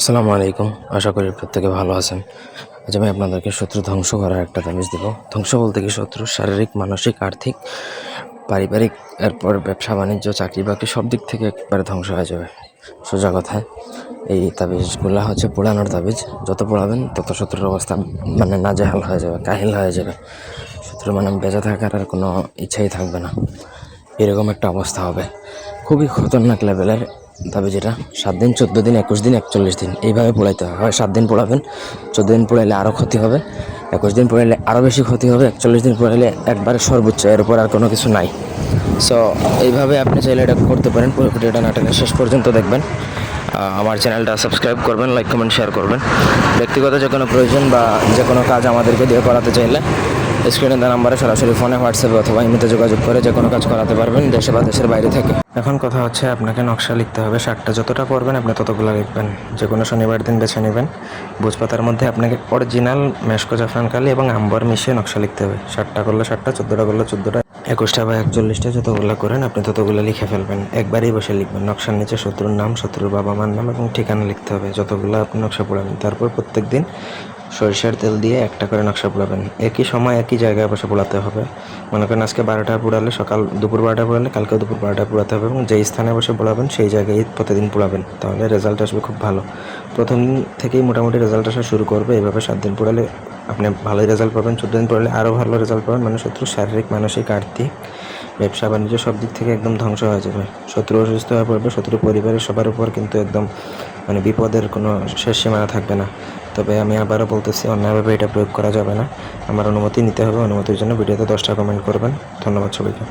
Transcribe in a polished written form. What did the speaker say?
আসসালামু আলাইকুম। আশা করি প্রত্যেকে ভালো আছেন। আজ আমি আপনাদেরকে শত্রু ধ্বংস করার একটা তাবিজ দেব। ধ্বংস বলতে কি শত্রু শারীরিক, মানসিক, আর্থিক, পারিবারিক, এরপর ব্যবসা বাণিজ্য, চাকরি বাকরি সব দিক থেকে একবারে ধ্বংস হয়ে যাবে। সোজা কথায় এই তাবিজগুলো হচ্ছে পোড়ানোর তাবিজ। যত পোড়াবেন তত শত্রুর অবস্থা নাজেহাল হয়ে যাবে, কাহিল হয়ে যাবে। শত্রু বেঁচে থাকার আর কোনো ইচ্ছাই থাকবে না, এরকম একটা অবস্থা হবে। খুবই খতরনাক লেভেলের তবে যেটা 7 দিন, 14 দিন, 21 দিন, 41 দিন এইভাবে পোড়াইতে হয়। 7 দিন পোড়াবেন, 14 দিন পোড়াইলে আরও ক্ষতি হবে, 21 দিন পোড়াইলে আরও বেশি ক্ষতি হবে, 41 দিন পোড়াইলে একবারে সর্বোচ্চ, এর উপর আর কোনো কিছু নাই। সো এইভাবে আপনি চাইলে এটা করতে পারেন। পুরো ভিডিওটা নাটকের শেষ পর্যন্ত দেখবেন। আমার চ্যানেলটা সাবস্ক্রাইব করবেন, লাইক কমেন্ট শেয়ার করবেন। ব্যক্তিগত যে কোনো প্রয়োজন বা যে কোনো কাজ আমাদেরকে দিয়ে করাতে চাইলে স্ক্রিনে দেওয়া নাম্বারে সরাসরি ফোনে, হোয়াটসঅ্যাপে অথবা ইমেতে যোগাযোগ করে যে কোনো কাজ করাতে পারবেন, দেশে বা দেশের বাইরে থেকে। এখন কথা হচ্ছে, আপনাকে নকশা লিখতে হবে 60টা। যতটা পারবেন আপনি ততগুলো লিখবেন। যে কোনো শনিবার দিন বেছে নেবেন। ভোজপাতার মধ্যে আপনাকে অরিজিনাল মেশকো জাফরান কালি এবং আম্বর মিশিয়ে নকশা লিখতে হবে। 60টা করলে 60টা, 14টা করলে 14টা, 21টা বা 41টা যতগুলো করেন আপনি ততগুলো লিখে ফেলবেন। একবারেই বসে লিখবেন। নকশার নিচে শত্রুর নাম, শত্রুর বাবা মার নাম এবং ঠিকানা লিখতে হবে যতগুলো আপনি নকশা পোড়াবেন। তারপর প্রত্যেক দিন সরিষার তেল দিয়ে একটা করে নকশা পোড়াবেন। একই সময় একই জায়গায় বসে পোড়াতে হবে। মনে করেন আজকে 12টা পোড়ালে দুপুর 12টা পোড়ালে কালকে দুপুর 12টা পোড়াতে হবে, এবং যেই স্থানে বসে পোড়াবেন সেই জায়গায় প্রতিদিন পোড়াবেন। তাহলে রেজাল্ট আসবে খুব ভালো। প্রথম দিন থেকেই মোটামুটি রেজাল্ট আসা শুরু করবে। এভাবে 7 দিন পোড়ালে আপনি ভালোই রেজাল্ট পাবেন। 14 দিন পোড়ালে আরও ভালো রেজাল্ট পাবেন। শত্রু শারীরিক, মানসিক, আর্থিক, ব্যবসা বাণিজ্য সব দিক থেকে একদম ধ্বংস হয়ে যাবে। শত্রু অসুস্থ হয়ে পড়বে। শত্রু পরিবারের সবার উপর কিন্তু একদম বিপদের কোনো শেষ সীমানা থাকবে না। তবে আমি আবারও বলতেছি, অন্যায়ভাবে এটা প্রয়োগ করা যাবে না। আমার অনুমতি নিতে হবে। অনুমতির জন্য ভিডিওতে 10টা কমেন্ট করবেন। ধন্যবাদ সবাইকে।